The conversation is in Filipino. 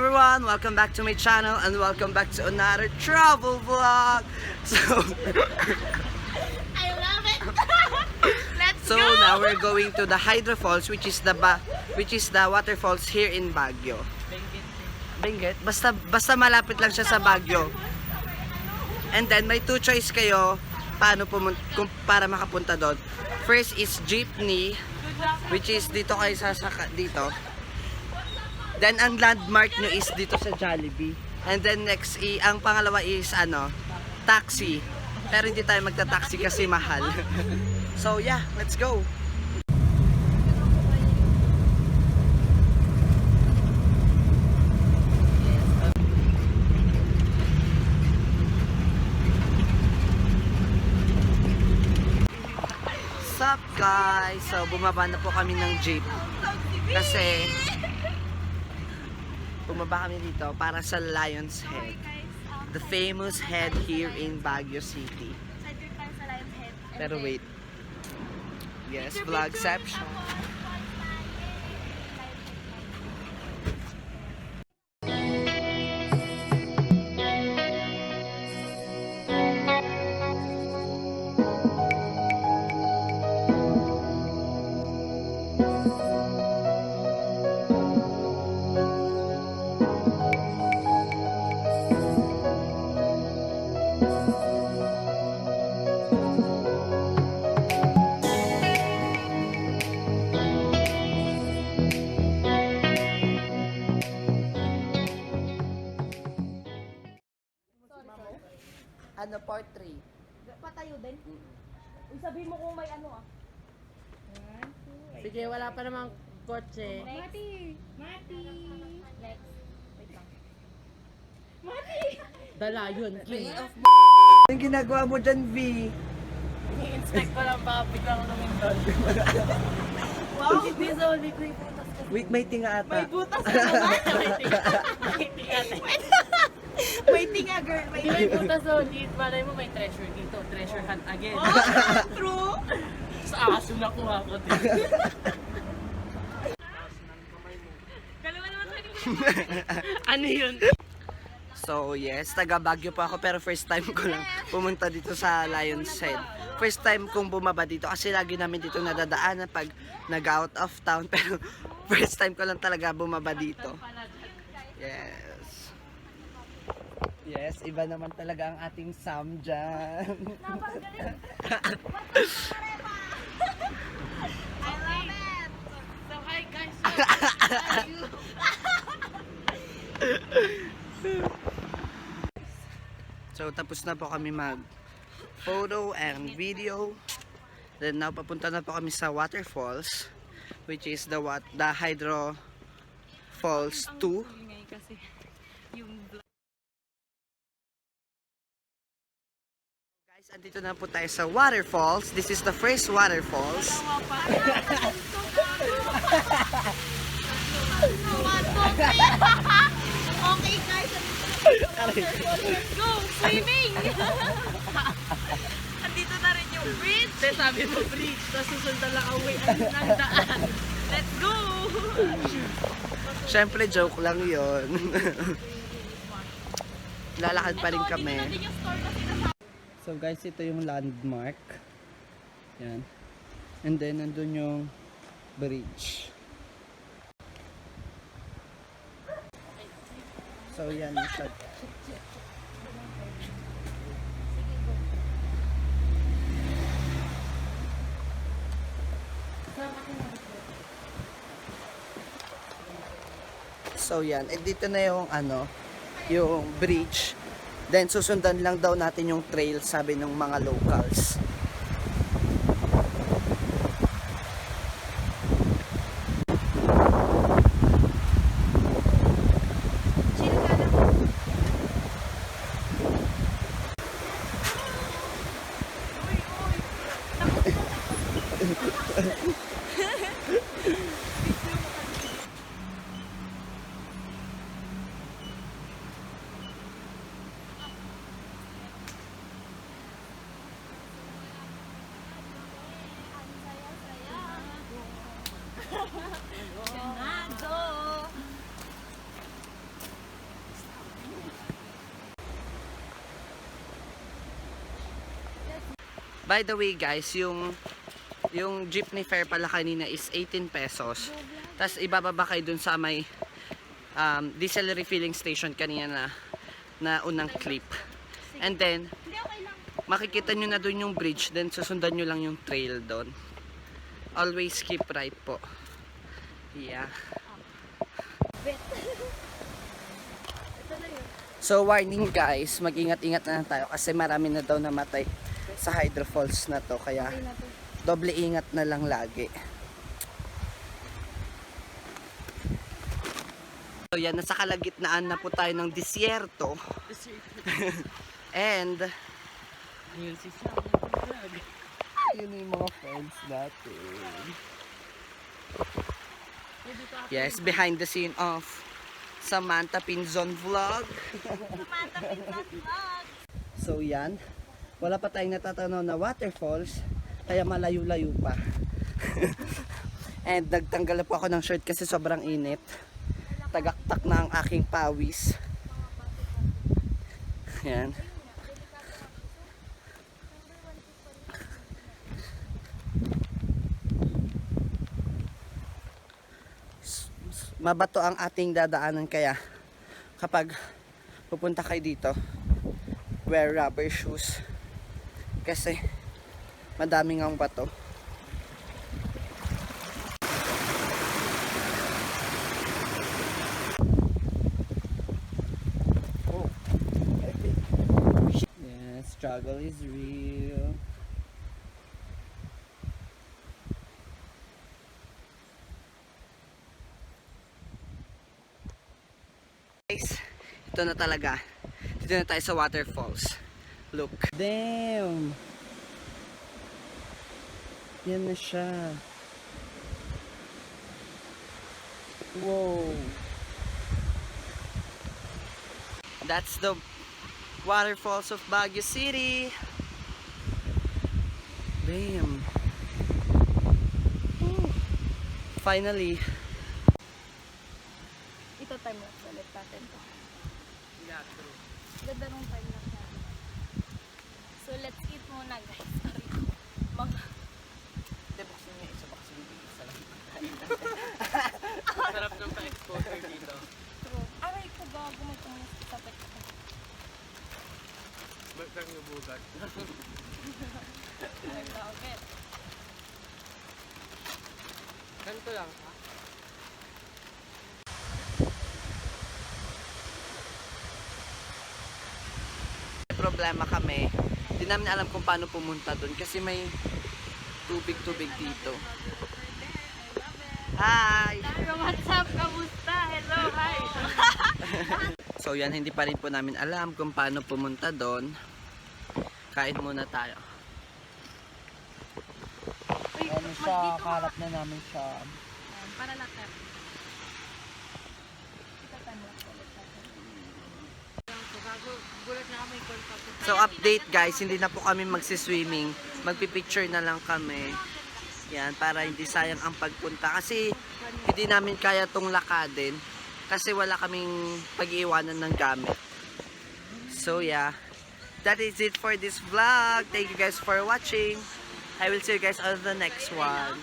everyone, welcome back to my channel and welcome back to another travel vlog. So I love it. Let's so go. now we're going to the Hydro Falls, which is the waterfalls here in Baguio. Benguet. Basta malapit lang siya sa Baguio. And then may two choice kayo para makapunta doon. First is jeepney, which is dito kayo dito. Then ang landmark nyo is dito sa Jollibee. And then next, ang pangalawa is taxi. Pero hindi tayo magta-taxi kasi mahal. So yeah, let's go. What's up guys? So bumaba na po kami ng jeep. Kasi bumaba kami dito para sa Lion's Head, the famous head here in Baguio City. Pero wait, yes, vlogception. Ano, part 3? Patayo din. Sabihin mo kung may ano ah. Sige, wala pa namang kotse. Mati! Next. Wait lang. Mati! Dala yun, king. Anong ginagawa mo dyan, V? I-inspect ko lang baka biglang lumindol. Wow! Hindi sa ulit may butas kasi. Wait, may tinga ata. May butas ka naman. May tinga. May tinga girl. Hindi may butas sa ulit. Malay mo may treasure dito. Treasure hunt again. True? Sa aso na kuha ko din. Kalawa naman tayo. Ano yun? So yes, taga Baguio pa ako pero first time ko lang pumunta dito sa Lion's Head. First time kong bumaba dito kasi lagi namin dito nadadaanan pag nag-out of town pero first time ko lang talaga bumaba dito. Yes. Yes, iba naman talaga ang ating Sam dyan. I love it. So hi guys. So tapos na po kami mag photo and video. Then now papunta na po kami sa waterfalls, which is the Hydro Falls 2. Kasi yung Guys, andito na po tayo sa waterfalls. This is the first waterfalls. Okay guys, let's go swimming! Andito na rin yung bridge. Sabi mo bridge, tapos susundan lang ang way ng daan. Let's go! Siyempre joke lang yon. Lalakad pa rin kami. So guys, ito yung landmark. Yan. And then nandun yung bridge. So yan siya. So yan, dito na yung yung bridge. Then susundan lang daw natin yung trail, sabi ng mga locals. By the way guys, yung jeepney fare pala kanina is 18 pesos. Tapos ibababa kayo dun sa may diesel refilling station kanina na unang clip. And then, makikita nyo na dun yung bridge, then susundan nyo lang yung trail dun. Always keep right po. Yeah. So warning guys, mag-ingat-ingat na lang tayo kasi marami na daw namatay sa Hydro Falls na to. Kaya doble ingat na lang lagi. So yan, nasa kalagitnaan na po tayo ng disyerto. And Ayun si Sam. yun yung mga friends natin. Yes, behind the scene of Samantha Pinzon Vlog. Samantha Pinzon Vlog. So yan, wala pa tayong natatanaw na waterfalls, kaya malayo-layo pa. And nagtanggal na po ako ng shirt kasi sobrang init. Tagaktak na ang aking pawis. Yan. Mabato ang ating dadaanan, kaya kapag pupunta kayo dito, wear rubber shoes kasi madaming ang bato. Oh. Yeah, struggle is real. Guys, ito na talaga. Dito na tayo sa waterfalls. Look. Damn! Yan na siya. Wow! That's the waterfalls of Baguio City. Damn! Woo. Finally. Ito time lapse ulit natin to. Yeah, true. Ganda nung time lapse natin. So let's eat muna guys. Sorry. Mga Hindi, buksan niya isa. Buksan niya isa lang. Sarap ng pa-exposure dito. true. Aray ko gago magtumus sa pet ko. Bakang yung bugat. I love it. Ganito lang ha? Problema kami. Hindi namin alam kung paano pumunta doon kasi may tubig-tubig dito. Hi! What's up? Kamusta? Hello, hi! So yan, hindi pa rin po namin alam kung paano pumunta doon. Kain muna tayo. Uy, Ano siya, kalap na namin siya. Para lakas. Ito time lapse ulit natin. Gulat na kami kung So update guys, hindi na po kami magsiswimming. Magpipicture na lang kami. Yan, para hindi sayang ang pagpunta. Kasi hindi namin kaya tong lakadin. Kasi wala kaming pag-iiwanan ng gamit. So yeah, that is it for this vlog. Thank you guys for watching. I will see you guys on the next one.